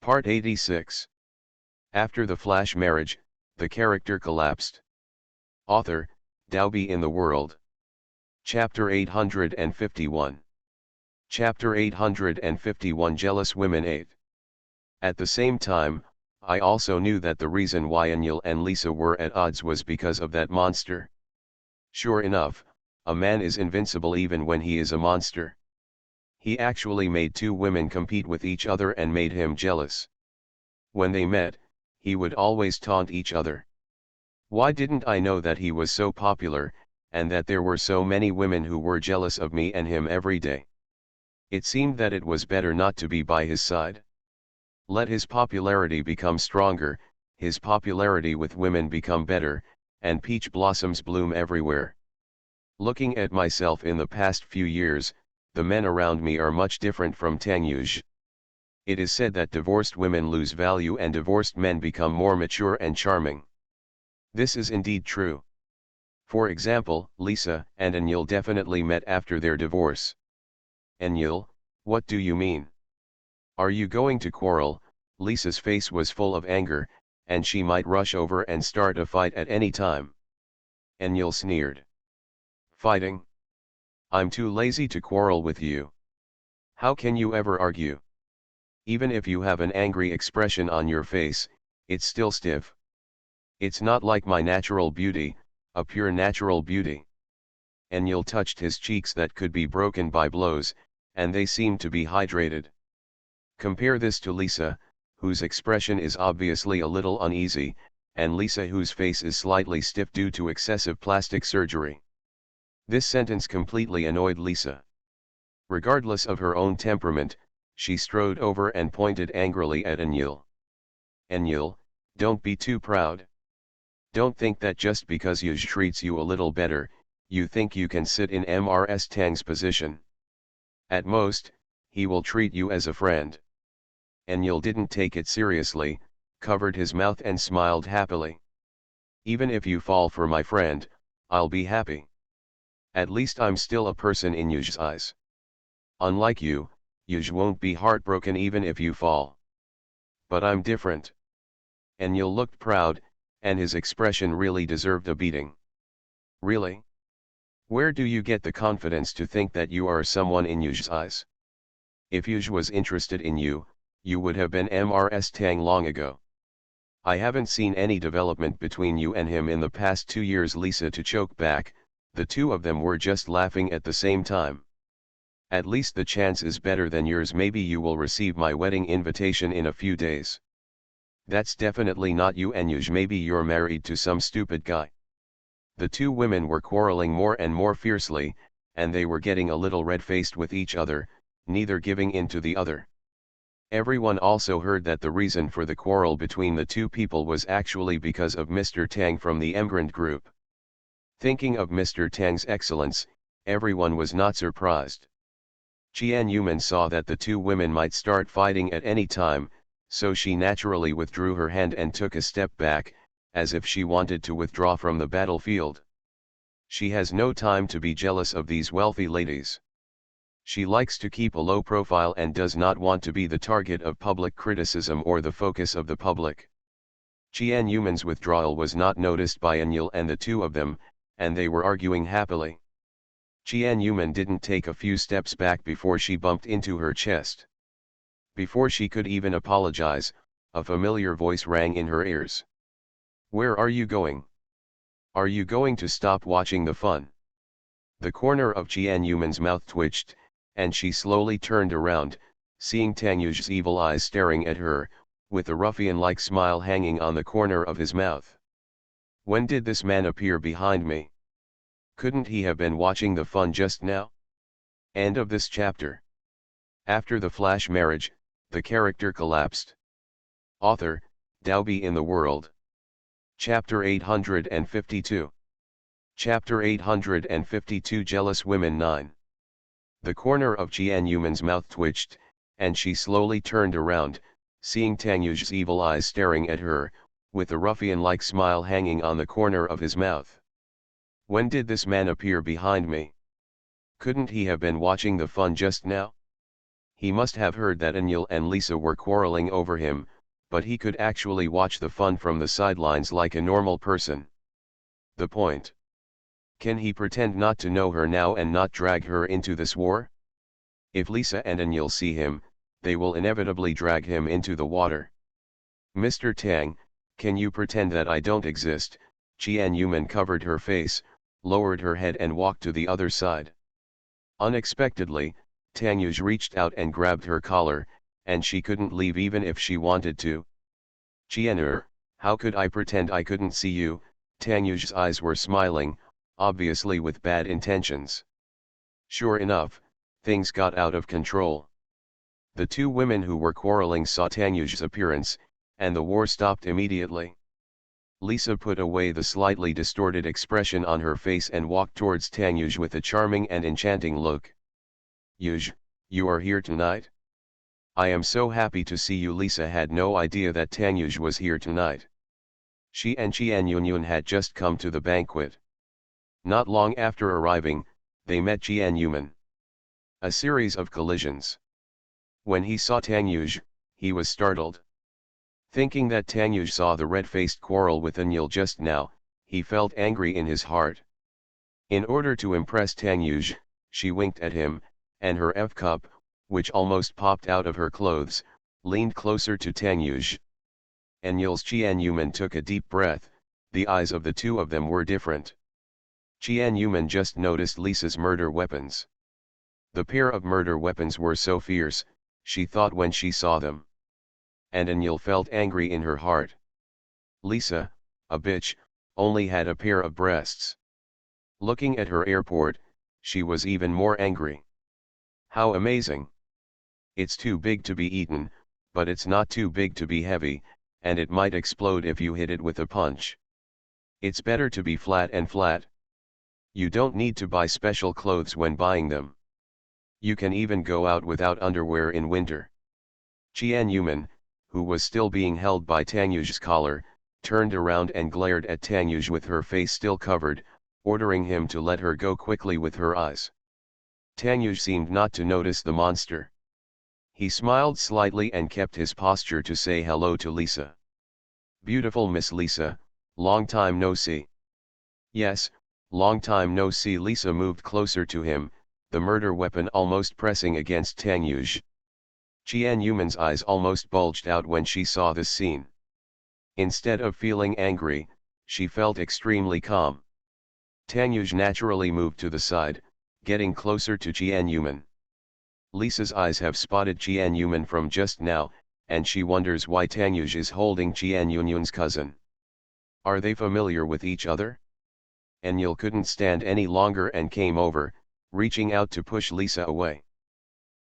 Part 86. After the flash marriage, the character collapsed. Author, Doughby in the World. Chapter 851. Chapter 851 Jealous Women 8. At the same time, I also knew that the reason why Anil and Lisa were at odds was because of that monster. Sure enough, a man is invincible even when he is a monster. He actually made two women compete with each other and made him jealous. When they met, he would always taunt each other. Why didn't I know that he was so popular, and that there were so many women who were jealous of me and him every day? It seemed that it was better not to be by his side. Let his popularity become stronger, his popularity with women become better, and peach blossoms bloom everywhere. Looking at myself in the past few years, the men around me are much different from Tangyuj. It is said that divorced women lose value and divorced men become more mature and charming. This is indeed true. For example, Lisa and Anil definitely met after their divorce. Anil, what do you mean? Are you going to quarrel? Lisa's face was full of anger, and she might rush over and start a fight at any time. Anil sneered. Fighting? I'm too lazy to quarrel with you. How can you ever argue? Even if you have an angry expression on your face, it's still stiff. It's not like my natural beauty, a pure natural beauty. Anil touched his cheeks that could be broken by blows, and they seemed to be hydrated. Compare this to Lisa, whose expression is obviously a little uneasy, and Lisa whose face is slightly stiff due to excessive plastic surgery. This sentence completely annoyed Lisa. Regardless of her own temperament, she strode over and pointed angrily at Anil. Anil, don't be too proud. Don't think that just because Yuj treats you a little better, you think you can sit in Mrs. Tang's position. At most, he will treat you as a friend. Anil didn't take it seriously, covered his mouth and smiled happily. Even if you fall for my friend, I'll be happy. At least I'm still a person in Yuj's eyes. Unlike you, Yuj won't be heartbroken even if you fall. But I'm different. Anil looked proud, and his expression really deserved a beating. Really? Where do you get the confidence to think that you are someone in Yuj's eyes? If Yuj was interested in you, you would have been Mrs. Tang long ago. I haven't seen any development between you and him in the past 2 years. Lisa to choke back, the two of them were just laughing at the same time. At least the chance is better than yours. Maybe you will receive my wedding invitation in a few days. That's definitely not you and Yuj. Maybe you're married to some stupid guy. The two women were quarreling more and more fiercely, and they were getting a little red-faced with each other, neither giving in to the other. Everyone also heard that the reason for the quarrel between the two people was actually because of Mr. Tang from the Emigrant group. Thinking of Mr. Tang's excellence, everyone was not surprised. Qian Yuman saw that the two women might start fighting at any time, so she naturally withdrew her hand and took a step back, as if she wanted to withdraw from the battlefield. She has no time to be jealous of these wealthy ladies. She likes to keep a low profile and does not want to be the target of public criticism or the focus of the public. Qian Yuman's withdrawal was not noticed by Anil and the two of them, and they were arguing happily. Qian Yuman didn't take a few steps back before she bumped into her chest. Before she could even apologize, a familiar voice rang in her ears. Where are you going? Are you going to stop watching the fun? The corner of Qian Yuman's mouth twitched, and she slowly turned around, seeing Tangyu's evil eyes staring at her, with a ruffian-like smile hanging on the corner of his mouth. When did this man appear behind me? Couldn't he have been watching the fun just now? End of this chapter. After the flash marriage, the character collapsed. Author, Doughby in the World. Chapter 852. Chapter 852 Jealous Women 9. The corner of Qian Yuman's mouth twitched, and she slowly turned around, seeing Tangyu's evil eyes staring at her, with a ruffian-like smile hanging on the corner of his mouth. When did this man appear behind me? Couldn't he have been watching the fun just now? He must have heard that Anil and Lisa were quarreling over him, but he could actually watch the fun from the sidelines like a normal person. The point. Can he pretend not to know her now and not drag her into this war? If Lisa and Anil see him, they will inevitably drag him into the water. Mr. Tang, can you pretend that I don't exist? Qian Yuman covered her face, lowered her head and walked to the other side. Unexpectedly, Tang Yuj reached out and grabbed her collar, and she couldn't leave even if she wanted to. Qian'er, how could I pretend I couldn't see you? Tang Yuj's eyes were smiling, obviously with bad intentions. Sure enough, things got out of control. The two women who were quarreling saw Tang Yuj's appearance, and the war stopped immediately. Lisa put away the slightly distorted expression on her face and walked towards Tang Yuj with a charming and enchanting look. Yuj, you are here tonight? I am so happy to see you. Lisa had no idea that Tang Yuj was here tonight. She and Qian Yunyun had just come to the banquet. Not long after arriving, they met Qian Yuman. A series of collisions. When he saw Tang Yuj, he was startled. Thinking that Tang Yuj saw the red-faced quarrel with Anil just now, he felt angry in his heart. In order to impress Tang Yuj, she winked at him, and her F-cup, which almost popped out of her clothes, leaned closer to Tang Yuj. Anil's Qian Yuman took a deep breath. The eyes of the two of them were different. Qian Yuman just noticed Lisa's murder weapons. The pair of murder weapons were so fierce, she thought when she saw them. And Anil felt angry in her heart. Lisa, a bitch, only had a pair of breasts. Looking at her airport, she was even more angry. How amazing! It's too big to be eaten, but it's not too big to be heavy, and it might explode if you hit it with a punch. It's better to be flat and flat. You don't need to buy special clothes when buying them. You can even go out without underwear in winter. Qian Yuman, who was still being held by Tang Yuj's collar, turned around and glared at Tang Yuj with her face still covered, ordering him to let her go quickly with her eyes. Tang Yuj seemed not to notice the monster. He smiled slightly and kept his posture to say hello to Lisa. Beautiful Miss Lisa, long time no see. Yes, long time no see. Lisa moved closer to him, the murder weapon almost pressing against Tang Yuj. Qian Yuman's eyes almost bulged out when she saw this scene. Instead of feeling angry, she felt extremely calm. Tang Yuj naturally moved to the side, getting closer to Qian Yuman. Lisa's eyes have spotted Qian Yuman from just now, and she wonders why Tang Yuj is holding Qian Yunyun's cousin. Are they familiar with each other? Anil couldn't stand any longer and came over, reaching out to push Lisa away.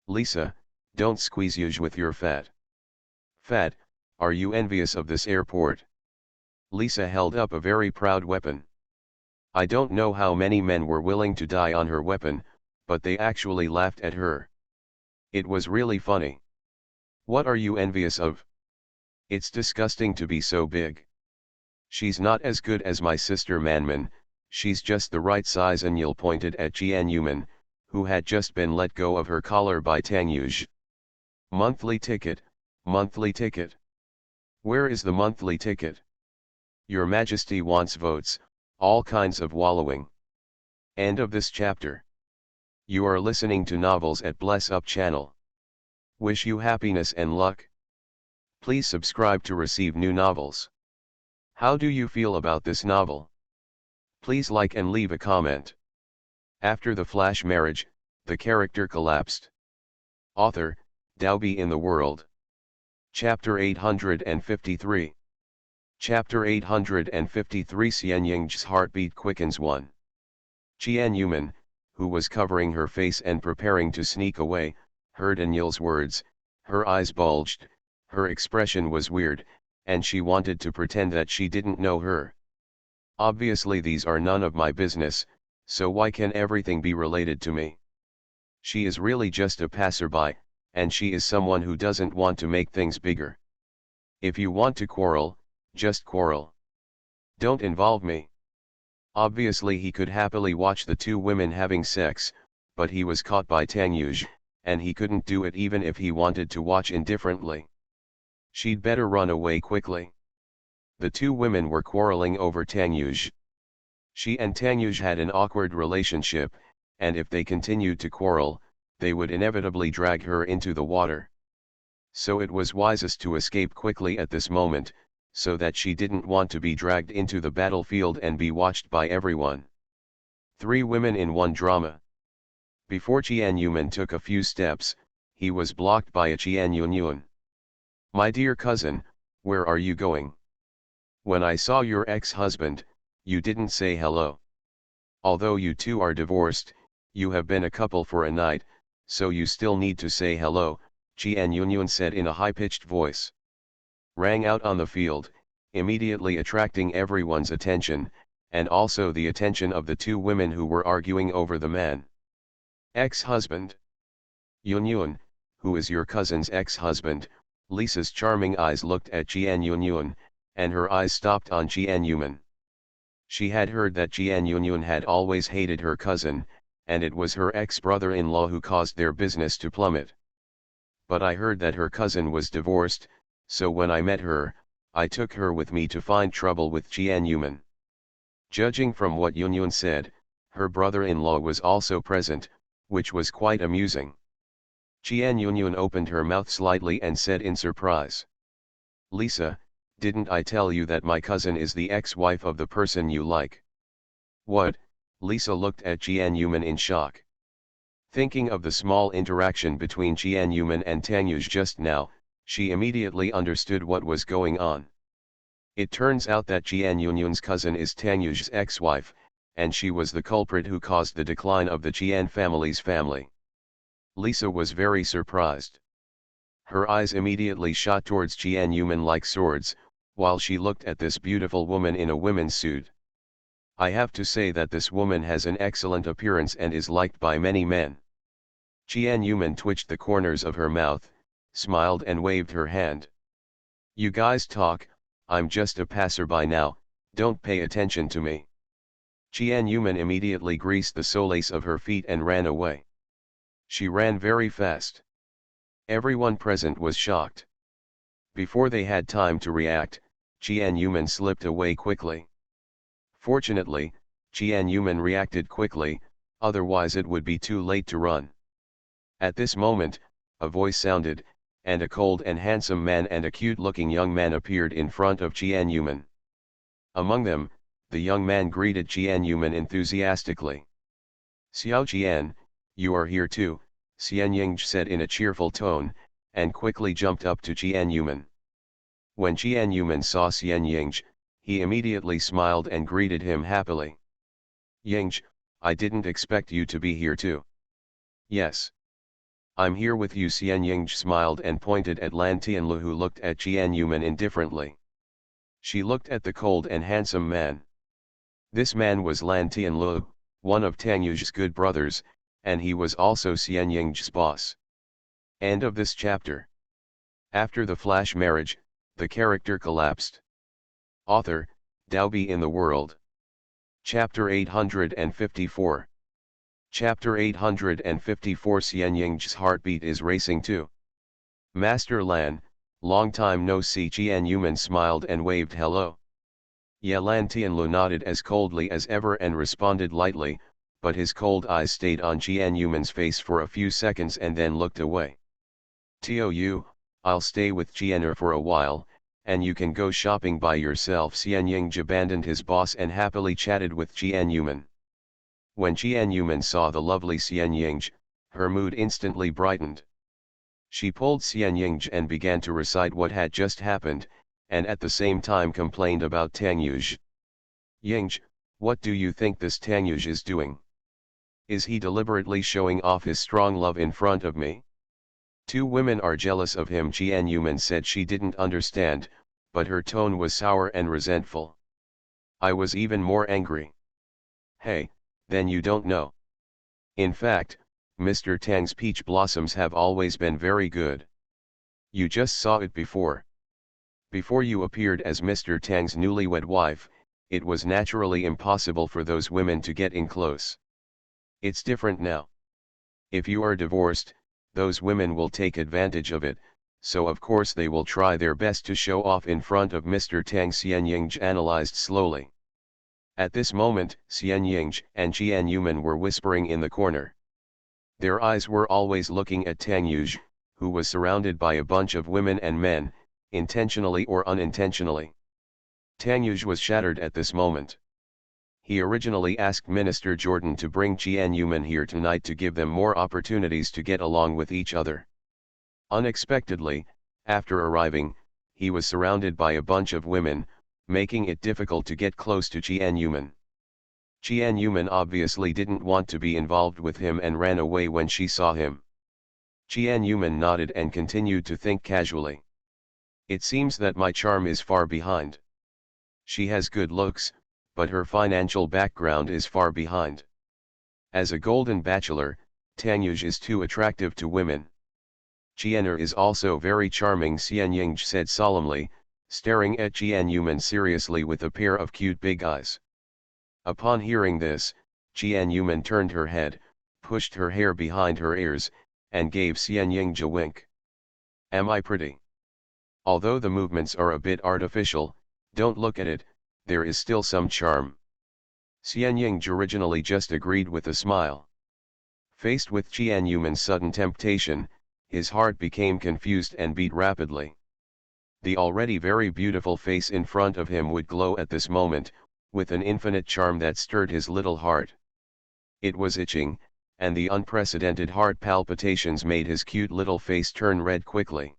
Lisa, don't squeeze Yuj with your fat. Fat, are you envious of this airport? Lisa held up a very proud weapon. I don't know how many men were willing to die on her weapon, but they actually laughed at her. It was really funny. What are you envious of? It's disgusting to be so big. She's not as good as my sister Manman, she's just the right size. Anil pointed at Qian Yuman, who had just been let go of her collar by Tang Yuj. Monthly ticket, monthly ticket. Where is the monthly ticket? Your Majesty wants votes, all kinds of wallowing. End of this chapter. You are listening to novels at Bless Up channel. Wish you happiness and luck. Please subscribe to receive new novels. How do you feel about this novel? Please like and leave a comment. After the flash marriage, the character collapsed. Author, Daobi in the World. Chapter 853. Chapter 853. Xian Ying's heartbeat quickens. 1. Qian Yuman, who was covering her face and preparing to sneak away, heard Anil's words. Her eyes bulged, her expression was weird, and she wanted to pretend that she didn't know her. Obviously these are none of my business, so why can everything be related to me? She is really just a passerby, and she is someone who doesn't want to make things bigger. If you want to quarrel, just quarrel. Don't involve me. Obviously he could happily watch the two women having sex, but he was caught by Tang Yuj, and he couldn't do it even if he wanted to watch indifferently. She'd better run away quickly. The two women were quarreling over Tangyuj. She and Tangyuj had an awkward relationship, and if they continued to quarrel, they would inevitably drag her into the water. So it was wisest to escape quickly at this moment, so that she didn't want to be dragged into the battlefield and be watched by everyone. Three women in one drama. Before Qian Yuman took a few steps, he was blocked by a Qian Yunyun. "My dear cousin, where are you going? When I saw your ex-husband, you didn't say hello. Although you two are divorced, you have been a couple for a night, so you still need to say hello," Qian Yunyun said in a high-pitched voice. Rang out on the field, immediately attracting everyone's attention, and also the attention of the two women who were arguing over the man. "Ex-husband? Yunyun, who is your cousin's ex-husband?" Lisa's charming eyes looked at Qian Yunyun, and her eyes stopped on Qian Yuman. She had heard that Qian Yunyun had always hated her cousin, and it was her ex-brother-in-law who caused their business to plummet. But I heard that her cousin was divorced, so when I met her, I took her with me to find trouble with Qian Yuman. Judging from what Yunyun said, her brother-in-law was also present, which was quite amusing. Qian Yunyun opened her mouth slightly and said in surprise, "Lisa, didn't I tell you that my cousin is the ex-wife of the person you like?" "What?" Lisa looked at Qian Yuman in shock. Thinking of the small interaction between Qian Yuman and Tangyuj just now, she immediately understood what was going on. It turns out that Qian Yunyun's cousin is Tangyuj's ex-wife, and she was the culprit who caused the decline of the Qian family's family. Lisa was very surprised. Her eyes immediately shot towards Qian Yuman like swords, while she looked at this beautiful woman in a women's suit. "I have to say that this woman has an excellent appearance and is liked by many men." Qian Yuman twitched the corners of her mouth, smiled and waved her hand. "You guys talk, I'm just a passerby now, don't pay attention to me." Qian Yuman immediately greased the soles of her feet and ran away. She ran very fast. Everyone present was shocked. Before they had time to react, Qian Yuman slipped away quickly. Fortunately, Qian Yuman reacted quickly, otherwise it would be too late to run. At this moment, a voice sounded, and a cold and handsome man and a cute-looking young man appeared in front of Qian Yuman. Among them, the young man greeted Qian Yuman enthusiastically. "Xiao Qian, you are here too," Xian Yingzhi said in a cheerful tone, and quickly jumped up to Qian Yuman. When Qian Yuman saw Xian Yingzhi, he immediately smiled and greeted him happily. "Yingzhi, I didn't expect you to be here too." "Yes. I'm here with you." Xian Yingzhi smiled and pointed at Lan Tianlu, who looked at Qian Yuman indifferently. She looked at the cold and handsome man. This man was Lan Tianlu, one of Tangyu's good brothers, and he was also Xian Yingzhi's boss. End of this chapter. After the flash marriage, the character collapsed. Author, Daobi in the World. Chapter 854. Chapter 854. Xian Yingzhi's heartbeat is racing too. "Master Lan, long time no see." Qian Yuman smiled and waved hello. Lan Tianlu nodded as coldly as ever and responded lightly, but his cold eyes stayed on Qian Yuman's face for a few seconds and then looked away. "Tou, I'll stay with Qianer for a while, and you can go shopping by yourself." Xian Yingzhi abandoned his boss and happily chatted with Qian Yuman. When Qian Yuman saw the lovely Xian Yingzhi, her mood instantly brightened. She pulled Xian Yingzhi and began to recite what had just happened, and at the same time complained about Tangyuj. "Yingzhi, what do you think this Tangyuj is doing? Is he deliberately showing off his strong love in front of me? Two women are jealous of him." Qian Yuman said she didn't understand, but her tone was sour and resentful. I was even more angry. "Hey, then you don't know. In fact, Mr. Tang's peach blossoms have always been very good. You just saw it before. Before you appeared as Mr. Tang's newlywed wife, it was naturally impossible for those women to get in close. It's different now. If you are divorced, those women will take advantage of it, so of course they will try their best to show off in front of Mr. Tang. Xianying analyzed slowly. At this moment, Xianying and Qian Yuman were whispering in the corner. Their eyes were always looking at Tang Yuj, who was surrounded by a bunch of women and men, intentionally or unintentionally. Tang Yuj was shattered at this moment. He originally asked Minister Jordan to bring Qian Yuman here tonight to give them more opportunities to get along with each other. Unexpectedly, after arriving, he was surrounded by a bunch of women, making it difficult to get close to Qian Yuman. Qian Yuman obviously didn't want to be involved with him and ran away when she saw him. Qian Yuman nodded and continued to think casually. It seems that my charm is far behind. She has good looks, but her financial background is far behind. As a golden bachelor, Tang Yuj is too attractive to women. Qianer is also very charming, Xianying said solemnly, staring at Qian Yuman seriously with a pair of cute big eyes. Upon hearing this, Qian Yuman turned her head, pushed her hair behind her ears, and gave Xianying a wink. Am I pretty? Although the movements are a bit artificial, don't look at it, there is still some charm. Xianying originally just agreed with a smile. Faced with Qian Yuman's sudden temptation, his heart became confused and beat rapidly. The already very beautiful face in front of him would glow at this moment, with an infinite charm that stirred his little heart. It was itching, and the unprecedented heart palpitations made his cute little face turn red quickly.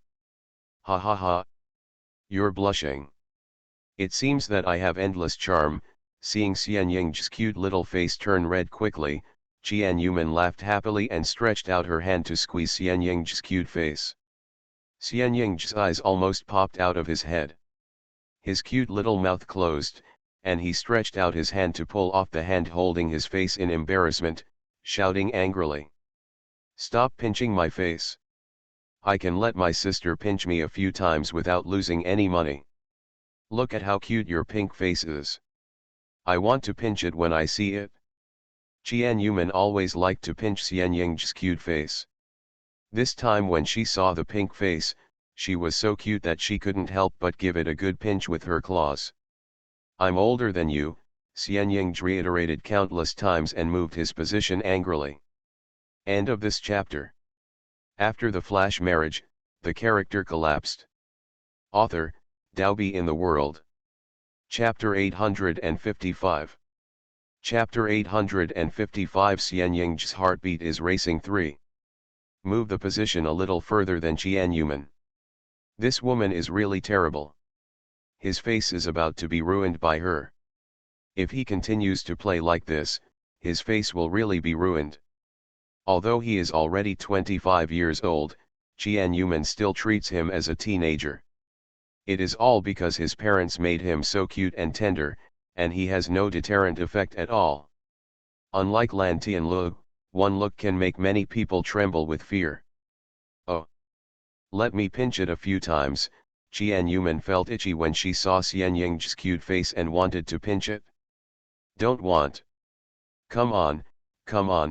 Ha ha ha. You're blushing. It seems that I have endless charm. Seeing Xianying's cute little face turn red quickly, Qian Yuman laughed happily and stretched out her hand to squeeze Xianying's cute face. Xianying's eyes almost popped out of his head. His cute little mouth closed, and he stretched out his hand to pull off the hand holding his face in embarrassment, shouting angrily. Stop pinching my face. I can let my sister pinch me a few times without losing any money. Look at how cute your pink face is. I want to pinch it when I see it. Qian Yuman always liked to pinch Xianying's cute face. This time when she saw the pink face, she was so cute that she couldn't help but give it a good pinch with her claws. I'm older than you, Xianying reiterated countless times and moved his position angrily. End of this chapter. After the flash marriage, the character collapsed. Author, Daobi in the World. Chapter 855. Chapter 855 Xianying's heartbeat is racing 3. Move the position a little further than Qian Yuman. This woman is really terrible. His face is about to be ruined by her. If he continues to play like this, his face will really be ruined. Although he is already 25 years old, Qian Yuman still treats him as a teenager. It is all because his parents made him so cute and tender, and he has no deterrent effect at all. Unlike Lan Tianlu, one look can make many people tremble with fear. Oh! Let me pinch it a few times. Qian Yuman felt itchy when she saw Xianying's cute face and wanted to pinch it. Don't want. Come on, Qian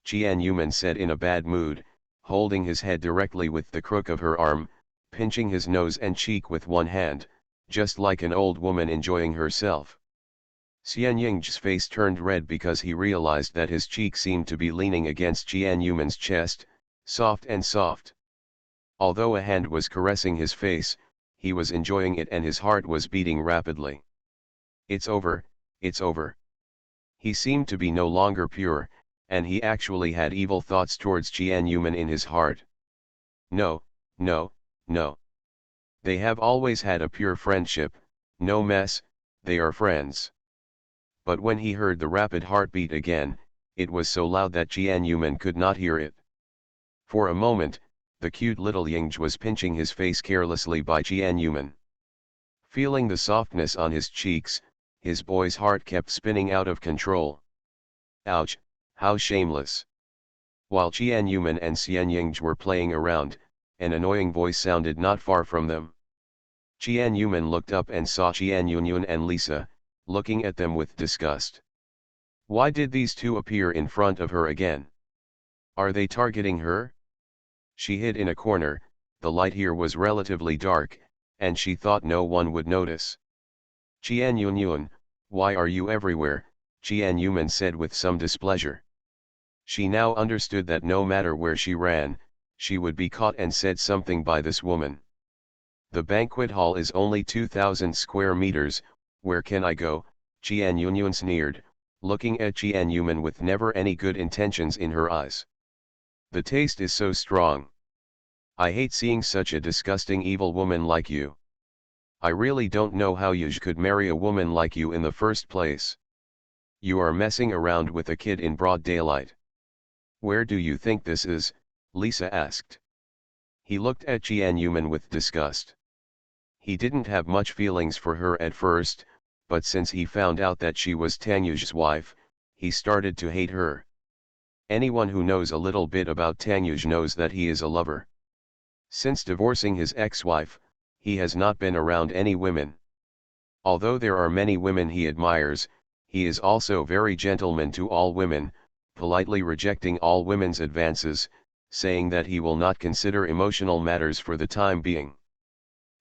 Yuman said in a bad mood, holding his head directly with the crook of her arm, pinching his nose and cheek with one hand, just like an old woman enjoying herself. Xianying's face turned red because he realized that his cheek seemed to be leaning against Qian Yuman's chest, soft and soft. Although a hand was caressing his face, he was enjoying it and his heart was beating rapidly. It's over, it's over. He seemed to be no longer pure, and he actually had evil thoughts towards Qian Yuman in his heart. No, no, no. They have always had a pure friendship, no mess, they are friends. But when he heard the rapid heartbeat again, it was so loud that Qian Yuman could not hear it. For a moment, the cute little Ying was pinching his face carelessly by Qian Yuman. Feeling the softness on his cheeks, his boy's heart kept spinning out of control. Ouch, how shameless. While Qian Yuman and Xianying were playing around, an annoying voice sounded not far from them. Qian Yuman looked up and saw Qian Yunyun and Lisa, looking at them with disgust. Why did these two appear in front of her again? Are they targeting her? She hid in a corner, the light here was relatively dark, and she thought no one would notice. "Qian Yunyun, why are you everywhere?" Qian Yuman said with some displeasure. She now understood that no matter where she ran, she would be caught and said something by this woman. "The banquet hall is only 2,000 square meters, where can I go?" Qian Yunyun sneered, looking at Qian Yuman with never any good intentions in her eyes. "The taste is so strong. I hate seeing such a disgusting evil woman like you. I really don't know how you could marry a woman like you in the first place. You are messing around with a kid in broad daylight." "Where do you think this is?" Lisa asked. He looked at Qian Yuman with disgust. He didn't have much feelings for her at first, but since he found out that she was Tang Yu's wife, he started to hate her. Anyone who knows a little bit about Tang Yu knows that he is a lover. Since divorcing his ex-wife, he has not been around any women. Although there are many women he admires, he is also very gentleman to all women, politely rejecting all women's advances, saying that he will not consider emotional matters for the time being.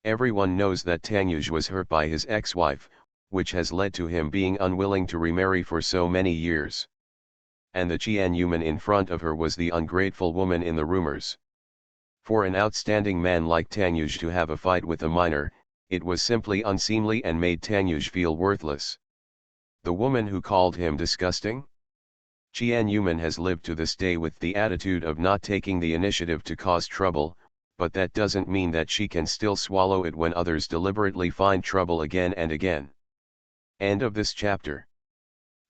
Everyone knows that Tang Yu was hurt by his ex-wife, which has led to him being unwilling to remarry for so many years. And the Qian Yuman in front of her was the ungrateful woman in the rumors. For an outstanding man like Tang Yu to have a fight with a minor, it was simply unseemly and made Tang Yu feel worthless. The woman who called him disgusting? Qian Yuman has lived to this day with the attitude of not taking the initiative to cause trouble, but that doesn't mean that she can still swallow it when others deliberately find trouble again and again. End of this chapter.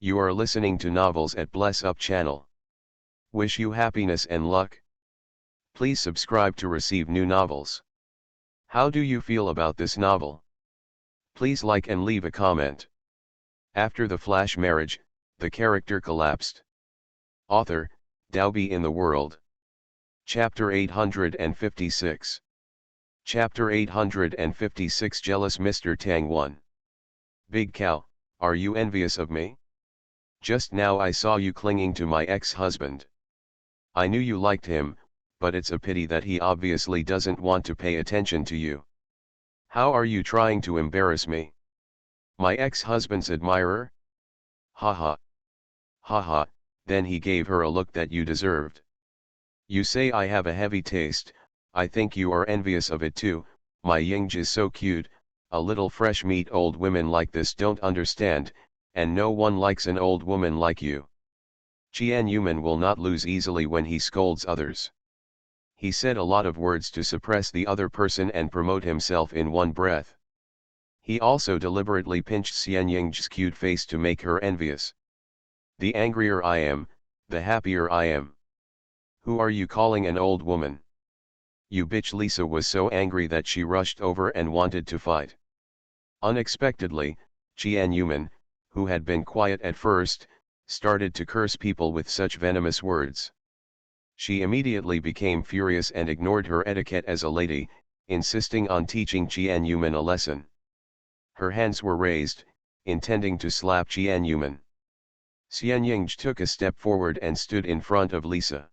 You are listening to Novels at Bless Up channel. Wish you happiness and luck. Please subscribe to receive new novels. How do you feel about this novel? Please like and leave a comment. After the flash marriage, the character collapsed. Author, Daobi in the World. Chapter 856. Chapter 856 Jealous Mr. Tang 1. Big Cow, are you envious of me? Just now I saw you clinging to my ex-husband. I knew you liked him, but it's a pity that he obviously doesn't want to pay attention to you. How are you trying to embarrass me? My ex-husband's admirer? Haha. Haha, then he gave her a look that you deserved. You say I have a heavy taste, I think you are envious of it too. My Yingj is so cute, a little fresh meat. Old women like this don't understand, and no one likes an old woman like you. Qian Yuman will not lose easily when he scolds others. He said a lot of words to suppress the other person and promote himself in one breath. He also deliberately pinched Xian Ying's cute face to make her envious. The angrier I am, the happier I am. Who are you calling an old woman? You bitch. Lisa was so angry that she rushed over and wanted to fight. Unexpectedly, Qian Yuman, who had been quiet at first, started to curse people with such venomous words. She immediately became furious and ignored her etiquette as a lady, insisting on teaching Qian Yuman a lesson. Her hands were raised, intending to slap Qian Yuman. Xian Yingj took a step forward and stood in front of Lisa.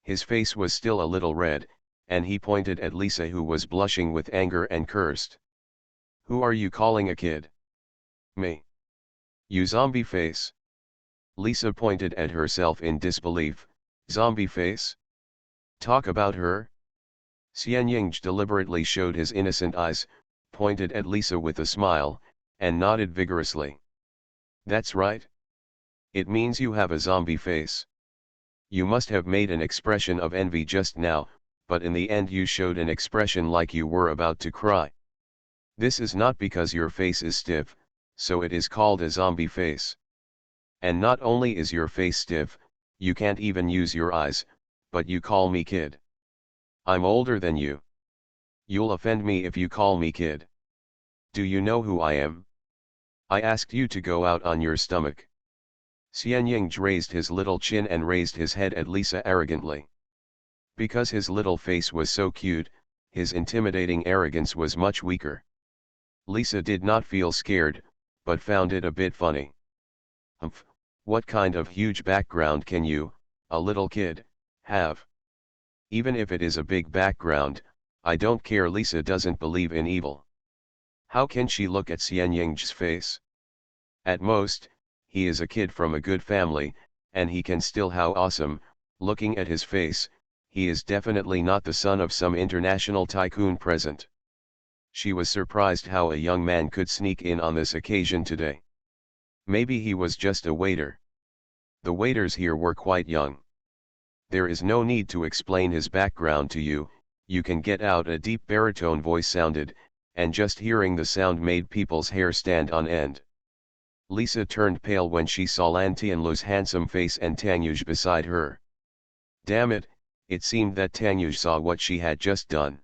His face was still a little red, and he pointed at Lisa, who was blushing with anger, and cursed. Who are you calling a kid? Me. You zombie face. Lisa pointed at herself in disbelief. Zombie face? Talk about her? Xian Yingj deliberately showed his innocent eyes, pointed at Lisa with a smile, and nodded vigorously. That's right. It means you have a zombie face. You must have made an expression of envy just now, but in the end you showed an expression like you were about to cry. This is not because your face is stiff, so it is called a zombie face. And not only is your face stiff, you can't even use your eyes, but you call me kid. I'm older than you. You'll offend me if you call me kid. Do you know who I am? I asked you to go out on your stomach. Xian Yingj raised his little chin and raised his head at Lisa arrogantly. Because his little face was so cute, his intimidating arrogance was much weaker. Lisa did not feel scared, but found it a bit funny. Humph, what kind of huge background can you, a little kid, have? Even if it is a big background, I don't care. Lisa doesn't believe in evil. How can she look at Xian Ying's face? At most, he is a kid from a good family, and he can still how awesome, looking at his face, he is definitely not the son of some international tycoon present. She was surprised how a young man could sneak in on this occasion today. Maybe he was just a waiter. The waiters here were quite young. There is no need to explain his background to you, you can get out. A deep baritone voice sounded, and just hearing the sound made people's hair stand on end. Lisa turned pale when she saw Lan Tianlu's handsome face and Tang Yuge beside her. Damn it, it seemed that Tang Yuge saw what she had just done.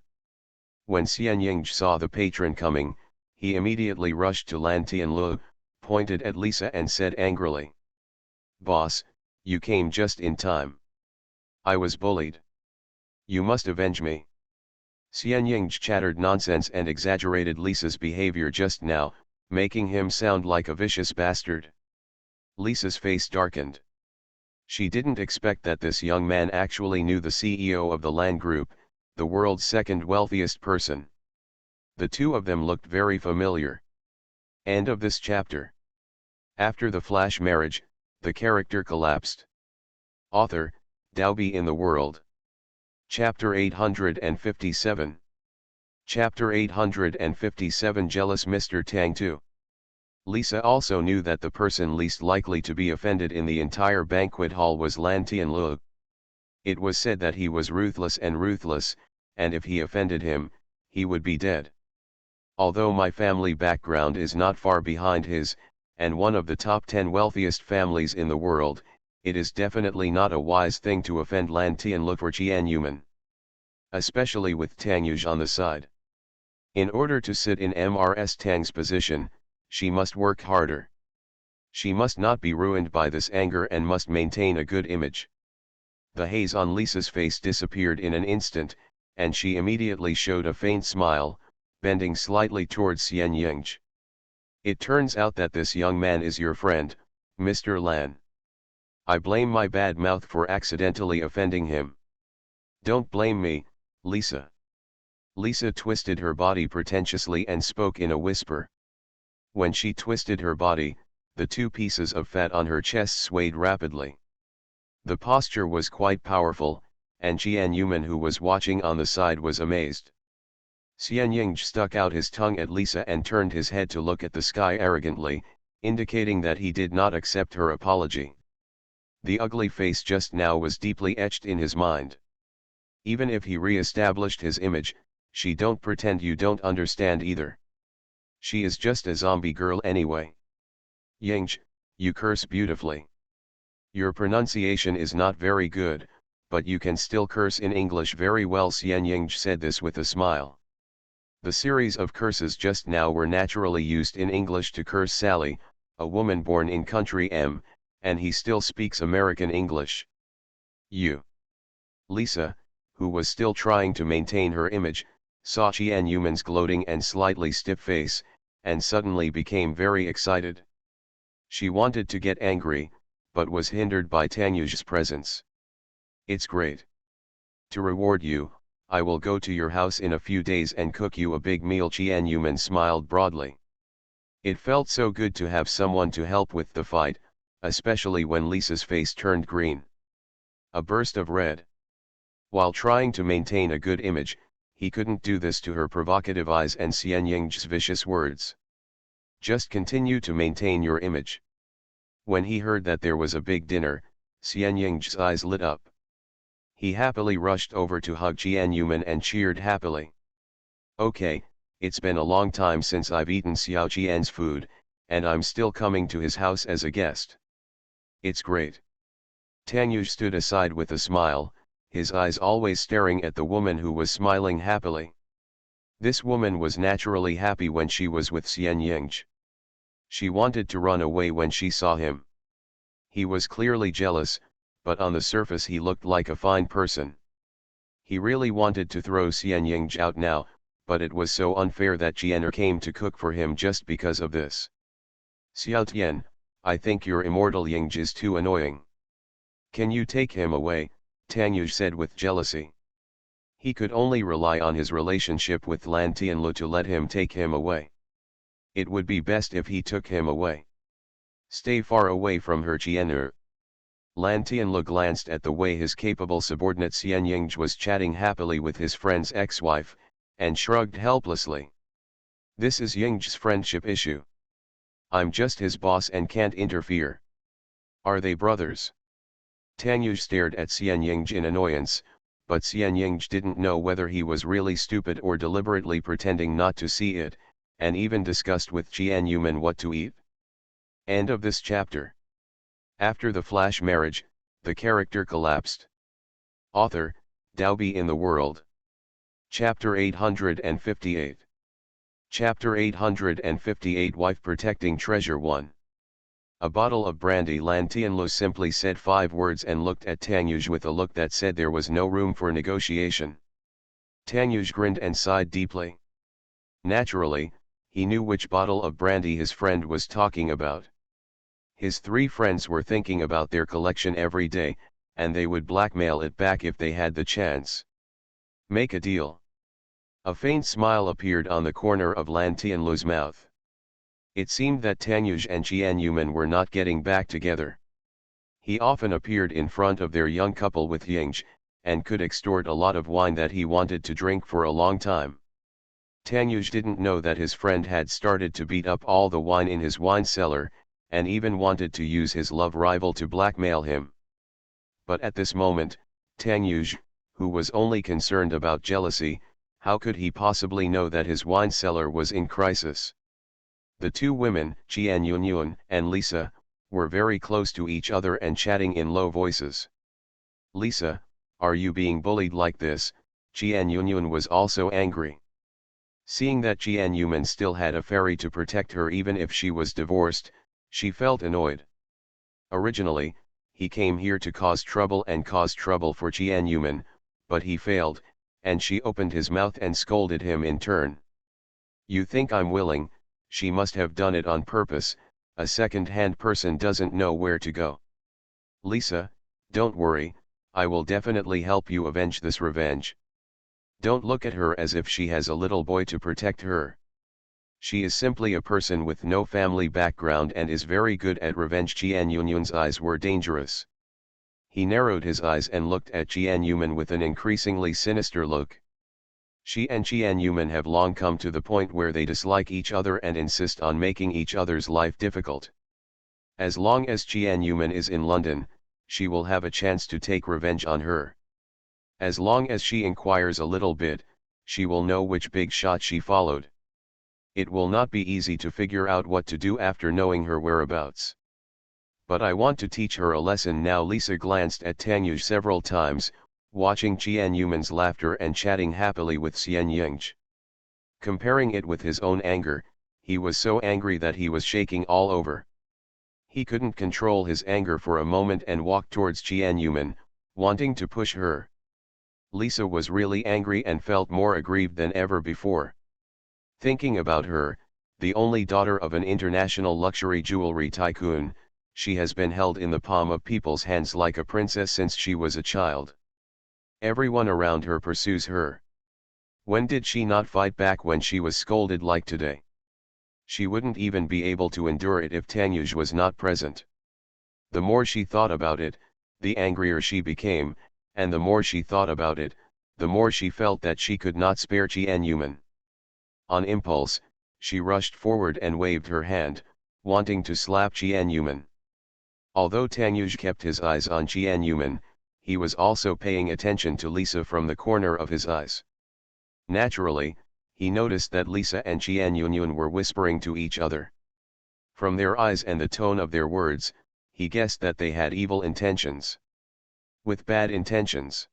When Xian Ying saw the patron coming, he immediately rushed to Lan Tianlu, pointed at Lisa and said angrily, "Boss, you came just in time. I was bullied. You must avenge me." Xian Ying chattered nonsense and exaggerated Lisa's behavior just now, making him sound like a vicious bastard. Lisa's face darkened. She didn't expect that this young man actually knew the CEO of the Lan Group, the world's second wealthiest person. The two of them looked very familiar. End of this chapter. After the flash marriage, the character collapsed. Author, Daobi in the World. Chapter 857. Chapter 857 Jealous Mr. Tang 2. Lisa also knew that the person least likely to be offended in the entire banquet hall was Lan Tianlu. It was said that he was ruthless, and if he offended him, he would be dead. Although my family background is not far behind his, and one of the top 10 wealthiest families in the world, it is definitely not a wise thing to offend Lan Tianlu for Qian Yuman. Especially with Tang Yuge on the side. In order to sit in Mrs. Tang's position, she must work harder. She must not be ruined by this anger and must maintain a good image. The haze on Lisa's face disappeared in an instant, and she immediately showed a faint smile, bending slightly towards Xian Ying. "It turns out that this young man is your friend, Mr. Lan. I blame my bad mouth for accidentally offending him." "Don't blame me, Lisa." Lisa twisted her body pretentiously and spoke in a whisper. When she twisted her body, the two pieces of fat on her chest swayed rapidly. The posture was quite powerful, and Qian Yuman, who was watching on the side, was amazed. Xian Ying stuck out his tongue at Lisa and turned his head to look at the sky arrogantly, indicating that he did not accept her apology. The ugly face just now was deeply etched in his mind. Even if he re-established his image, she don't pretend you don't understand either. She is just a zombie girl anyway. Ying, you curse beautifully. Your pronunciation is not very good, but you can still curse in English very well. Xian Ying said this with a smile. The series of curses just now were naturally used in English to curse Sally, a woman born in country M, and he still speaks American English. You. Lisa, who was still trying to maintain her image, saw Qian Yuman's gloating and slightly stiff face, and suddenly became very excited. She wanted to get angry, but was hindered by Tang Yuge's presence. "It's great. To reward you, I will go to your house in a few days and cook you a big meal." Qian Yuman smiled broadly. It felt so good to have someone to help with the fight, especially when Lisa's face turned green. A burst of red. While trying to maintain a good image, he couldn't do this to her provocative eyes and Xian Ying's vicious words. "Just continue to maintain your image." When he heard that there was a big dinner, Xian Ying's eyes lit up. He happily rushed over to hug Qian Yuman and cheered happily. "Okay, it's been a long time since I've eaten Xiao Qian's food, and I'm still coming to his house as a guest. It's great." Tang Yuge stood aside with a smile, his eyes always staring at the woman who was smiling happily. This woman was naturally happy when she was with Xian Ying. She wanted to run away when she saw him. He was clearly jealous, but on the surface he looked like a fine person. He really wanted to throw Xian Ying out now, but it was so unfair that Jianer came to cook for him just because of this. "Xiao Tian, I think your immortal Ying is too annoying. Can you take him away?" Tang Yuge said with jealousy. He could only rely on his relationship with Lan Tianlu to let him take him away. It would be best if he took him away. Stay far away from her, Qian'er. Lan Tianlu glanced at the way his capable subordinate Xian Yingzhi was chatting happily with his friend's ex-wife, and shrugged helplessly. This is Yingzhi's friendship issue. I'm just his boss and can't interfere. Are they brothers? Tang Yuj stared at Xian Yingzhi in annoyance, but Xian Yingzhi didn't know whether he was really stupid or deliberately pretending not to see it, and even discussed with Qian Yuman what to eat. End of this chapter. After the flash marriage, the character collapsed. Author, Daobi in the World. Chapter 858. Chapter 858 Wife Protecting Treasure 1. A bottle of brandy. Lan Tianlu simply said 5 words and looked at Tang Yuj with a look that said there was no room for negotiation. Tang Yuj grinned and sighed deeply. Naturally, he knew which bottle of brandy his friend was talking about. His 3 friends were thinking about their collection every day, and they would blackmail it back if they had the chance. Make a deal. A faint smile appeared on the corner of Lan Tianlu's mouth. It seemed that Tang Yuj and Qian Yuman were not getting back together. He often appeared in front of their young couple with Yingzhi, and could extort a lot of wine that he wanted to drink for a long time. Tang Yuj didn't know that his friend had started to beat up all the wine in his wine cellar, and even wanted to use his love rival to blackmail him. But at this moment, Tang Yuj, who was only concerned about jealousy, how could he possibly know that his wine cellar was in crisis? The 2 women, Qian Yunyun and Lisa, were very close to each other and chatting in low voices. Lisa, are you being bullied like this? Qian Yunyun was also angry. Seeing that Qian Yuman still had a fairy to protect her even if she was divorced, she felt annoyed. Originally, he came here to cause trouble for Qian Yuman, but he failed, and she opened his mouth and scolded him in turn. You think I'm willing? She must have done it on purpose. A second-hand person doesn't know where to go. Lisa, don't worry, I will definitely help you avenge this revenge. Don't look at her as if she has a little boy to protect her. She is simply a person with no family background and is very good at revenge. Qian Yunyun's eyes were dangerous. He narrowed his eyes and looked at Qian Yuman with an increasingly sinister look. She and Qian Yuman have long come to the point where they dislike each other and insist on making each other's life difficult. As long as Qian Yuman is in London, she will have a chance to take revenge on her. As long as she inquires a little bit, she will know which big shot she followed. It will not be easy to figure out what to do after knowing her whereabouts. But I want to teach her a lesson now. Lisa glanced at Tang Yuj several times, watching Qian Yuman's laughter and chatting happily with Xian Yingzhi. Comparing it with his own anger, he was so angry that he was shaking all over. He couldn't control his anger for a moment and walked towards Qian Yuman, wanting to push her. Lisa was really angry and felt more aggrieved than ever before. Thinking about her, the only daughter of an international luxury jewelry tycoon, she has been held in the palm of people's hands like a princess since she was a child. Everyone around her pursues her. When did she not fight back when she was scolded like today? She wouldn't even be able to endure it if Tang Yuj was not present. The more she thought about it, the angrier she became, and the more she thought about it, the more she felt that she could not spare Qian Yuman. On impulse, she rushed forward and waved her hand, wanting to slap Qian Yuman. Although Tang Yuj kept his eyes on Qian Yuman, he was also paying attention to Lisa from the corner of his eyes. Naturally, he noticed that Lisa and Qian Yunyun were whispering to each other. From their eyes and the tone of their words, he guessed that they had evil intentions. With bad intentions.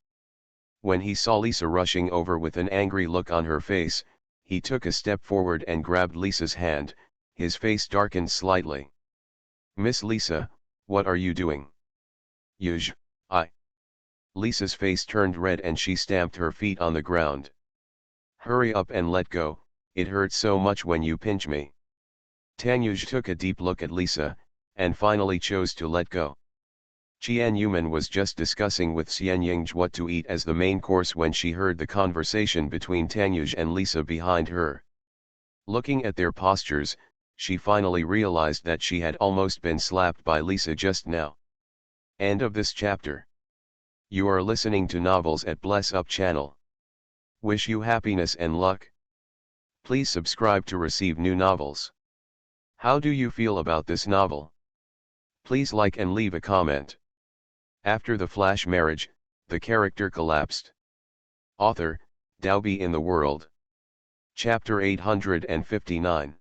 When he saw Lisa rushing over with an angry look on her face, he took a step forward and grabbed Lisa's hand. His face darkened slightly. Miss Lisa, what are you doing? Yuj, Lisa's face turned red and she stamped her feet on the ground. Hurry up and let go, it hurts so much when you pinch me. Tang Yuj took a deep look at Lisa, and finally chose to let go. Qian Yuman was just discussing with Xian Yingzhi what to eat as the main course when she heard the conversation between Tang Yuj and Lisa behind her. Looking at their postures, she finally realized that she had almost been slapped by Lisa just now. End of this chapter. You are listening to Novels at Bless Up channel. Wish you happiness and luck. Please subscribe to receive new novels. How do you feel about this novel? Please like and leave a comment. After the flash marriage, the character collapsed. Author, Daobi in the World. Chapter 859.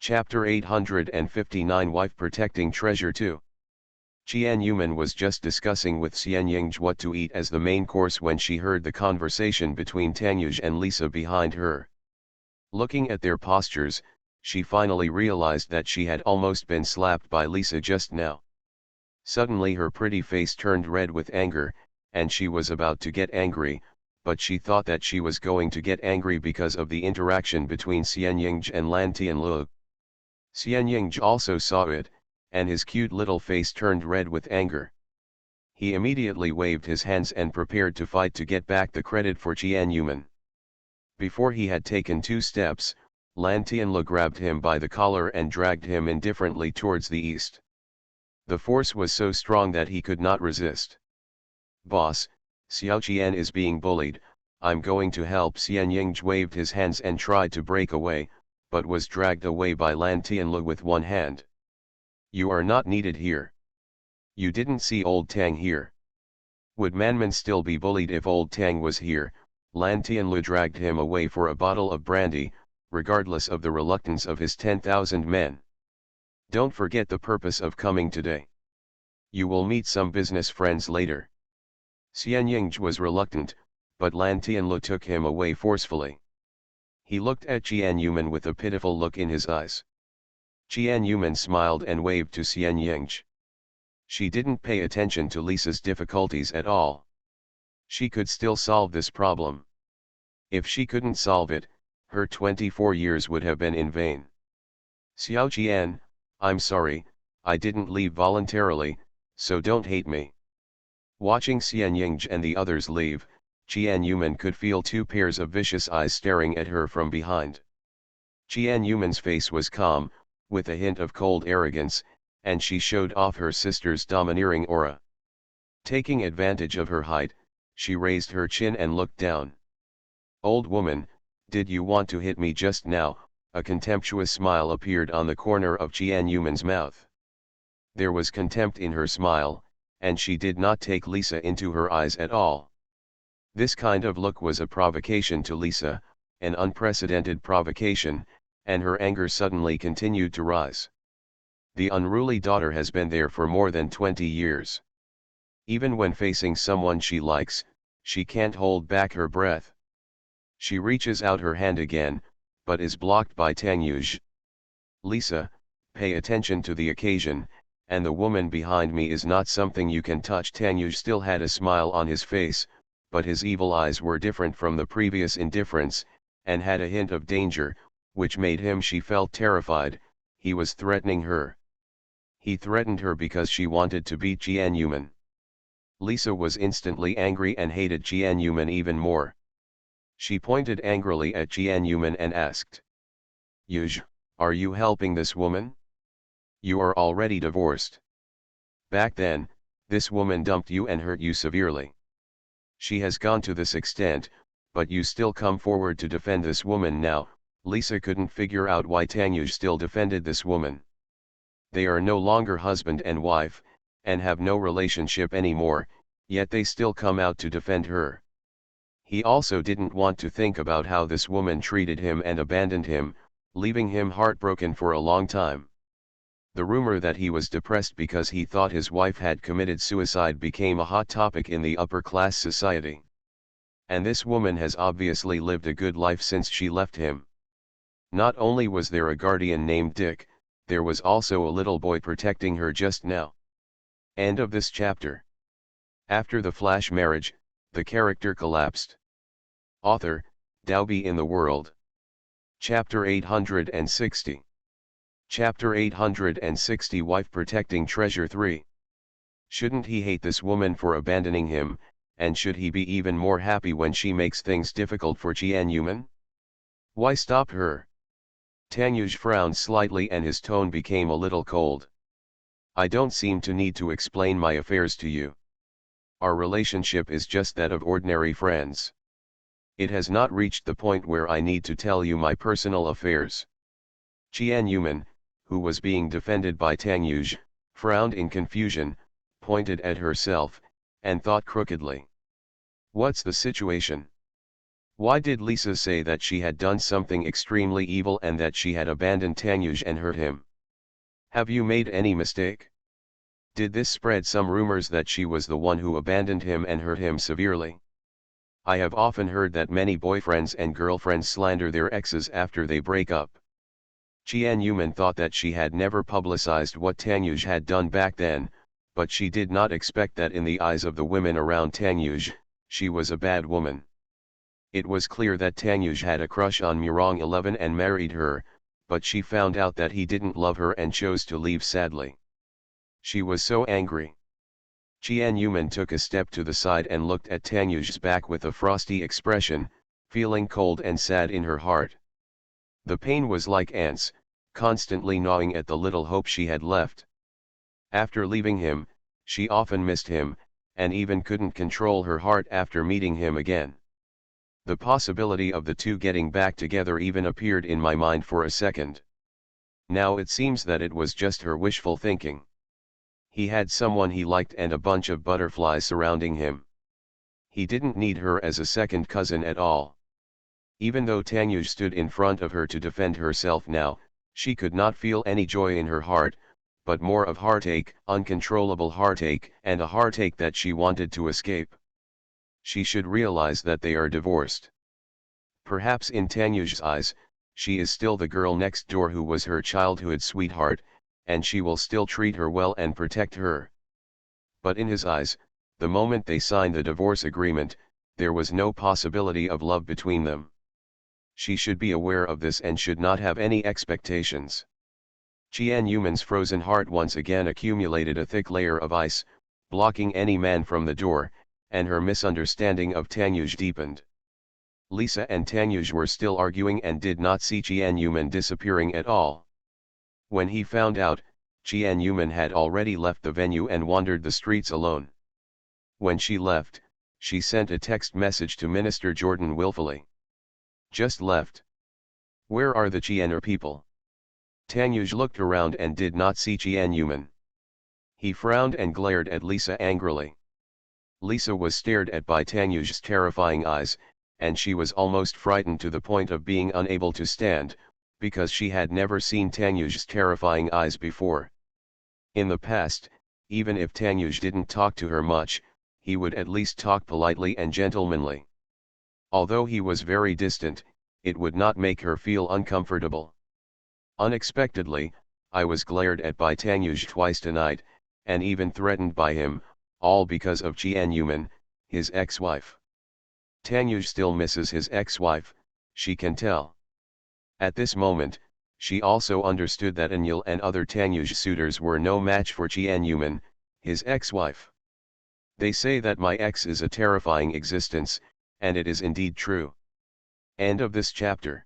Chapter 859 Wife Protecting Treasure 2. Qian Yuman was just discussing with Xian Yingzhi what to eat as the main course when she heard the conversation between Tang Yuj and Lisa behind her. Looking at their postures, she finally realized that she had almost been slapped by Lisa just now. Suddenly her pretty face turned red with anger, and she was about to get angry, but she thought that she was going to get angry because of the interaction between Xian Yingzhi and Lan Tianlu. Xian Yingzhi also saw it, and his cute little face turned red with anger. He immediately waved his hands and prepared to fight to get back the credit for Qian Yuman. Before he had taken 2 steps, Lan Tianlu grabbed him by the collar and dragged him indifferently towards the east. The force was so strong that he could not resist. "Boss, Xiao Qian is being bullied, I'm going to help." Xian Yingzhi waved his hands and tried to break away, but was dragged away by Lan Tianlu with one hand. "You are not needed here. You didn't see old Tang here. Would Manman still be bullied if old Tang was here?" Lan Tianlu dragged him away for a bottle of brandy, regardless of the reluctance of his 10,000 men. "Don't forget the purpose of coming today. You will meet some business friends later." Xian Yingzhi was reluctant, but Lan Tianlu took him away forcefully. He looked at Qian Yuman with a pitiful look in his eyes. Qian Yuman smiled and waved to Xian Yingzhi. She didn't pay attention to Lisa's difficulties at all. She could still solve this problem. If she couldn't solve it, her 24 years would have been in vain. "Xiao Qian, I'm sorry, I didn't leave voluntarily, so don't hate me." Watching Xian Yingzhi and the others leave, Qian Yuman could feel 2 pairs of vicious eyes staring at her from behind. Qian Yuman's face was calm, with a hint of cold arrogance, and she showed off her sister's domineering aura. Taking advantage of her height, she raised her chin and looked down. "Old woman, did you want to hit me just now?" A contemptuous smile appeared on the corner of Qian Yuman's mouth. There was contempt in her smile, and she did not take Lisa into her eyes at all. This kind of look was a provocation to Lisa, an unprecedented provocation, and her anger suddenly continued to rise. The unruly daughter has been there for more than 20 years. Even when facing someone she likes, she can't hold back her breath. She reaches out her hand again, but is blocked by Tang Yuj. "Lisa, pay attention to the occasion, and the woman behind me is not something you can touch." Tang Yuj still had a smile on his face, but his evil eyes were different from the previous indifference, and had a hint of danger, which made him she felt terrified. He was threatening her. He threatened her because she wanted to beat Qian Yuman. Lisa was instantly angry and hated Qian Yuman even more. She pointed angrily at Qian Yuman and asked, "Yuj, are you helping this woman? You are already divorced. Back then, this woman dumped you and hurt you severely. She has gone to this extent, but you still come forward to defend this woman now." Lisa couldn't figure out why Tang Yuj still defended this woman. They are no longer husband and wife, and have no relationship anymore, yet they still come out to defend her. He also didn't want to think about how this woman treated him and abandoned him, leaving him heartbroken for a long time. The rumor that he was depressed because he thought his wife had committed suicide became a hot topic in the upper-class society. And this woman has obviously lived a good life since she left him. Not only was there a guardian named Dick, there was also a little boy protecting her just now. End of this chapter. After the flash marriage, the character collapsed. Author, Daobi in the World. Chapter 860. Chapter 860 Wife Protecting Treasure 3. Shouldn't he hate this woman for abandoning him, and should he be even more happy when she makes things difficult for Jianyuman? Why stop her? Tanyuj frowned slightly and his tone became a little cold. I don't seem to need to explain my affairs to you. Our relationship is just that of ordinary friends. It has not reached the point where I need to tell you my personal affairs. Jianyuman, who was being defended by Tanyuj, frowned in confusion, pointed at herself, and thought crookedly. What's the situation? Why did Lisa say that she had done something extremely evil and that she had abandoned Tanyuj and hurt him? Have you made any mistake? Did this spread some rumors that she was the one who abandoned him and hurt him severely? I have often heard that many boyfriends and girlfriends slander their exes after they break up. Jianyuman thought that she had never publicized what Tanyuj had done back then, but she did not expect that in the eyes of the women around Tanyuj, she was a bad woman. It was clear that Tanyuj had a crush on Murong 11 and married her, but she found out that he didn't love her and chose to leave sadly. She was so angry. Jianyuman took a step to the side and looked at Tanyuj's back with a frosty expression, feeling cold and sad in her heart. The pain was like ants, constantly gnawing at the little hope she had left. After leaving him, she often missed him, and even couldn't control her heart after meeting him again. The possibility of the two getting back together even appeared in my mind for a second. Now it seems that it was just her wishful thinking. He had someone he liked and a bunch of butterflies surrounding him. He didn't need her as a second cousin at all. Even though Tanyuj stood in front of her to defend herself now, she could not feel any joy in her heart, but more of heartache, uncontrollable heartache, and a heartache that she wanted to escape. She should realize that they are divorced. Perhaps in Tanyuj's eyes, she is still the girl next door who was her childhood sweetheart, and she will still treat her well and protect her. But in his eyes, the moment they signed the divorce agreement, there was no possibility of love between them. She should be aware of this and should not have any expectations. Jianyuman's frozen heart once again accumulated a thick layer of ice, blocking any man from the door, and her misunderstanding of Tanyuj deepened. Lisa and Tanyuj were still arguing and did not see Jianyuman disappearing at all. When he found out, Jianyuman had already left the venue and wandered the streets alone. When she left, she sent a text message to Minister Jordan willfully. Just left. Where are the Jianer people? Tanyuj looked around and did not see Jianyuman. He frowned and glared at Lisa angrily. Lisa was stared at by Tanyuj's terrifying eyes, and she was almost frightened to the point of being unable to stand, because she had never seen Tanyuj's terrifying eyes before. In the past, even if Tanyuj didn't talk to her much, he would at least talk politely and gentlemanly. Although he was very distant, it would not make her feel uncomfortable. Unexpectedly, I was glared at by Tanyuj twice tonight, and even threatened by him, all because of Jianyuman, his ex-wife. Tanyuj still misses his ex-wife, she can tell. At this moment, she also understood that Anil and other Tanyuj suitors were no match for Jianyuman, his ex-wife. They say that my ex is a terrifying existence, and it is indeed true. End of this chapter.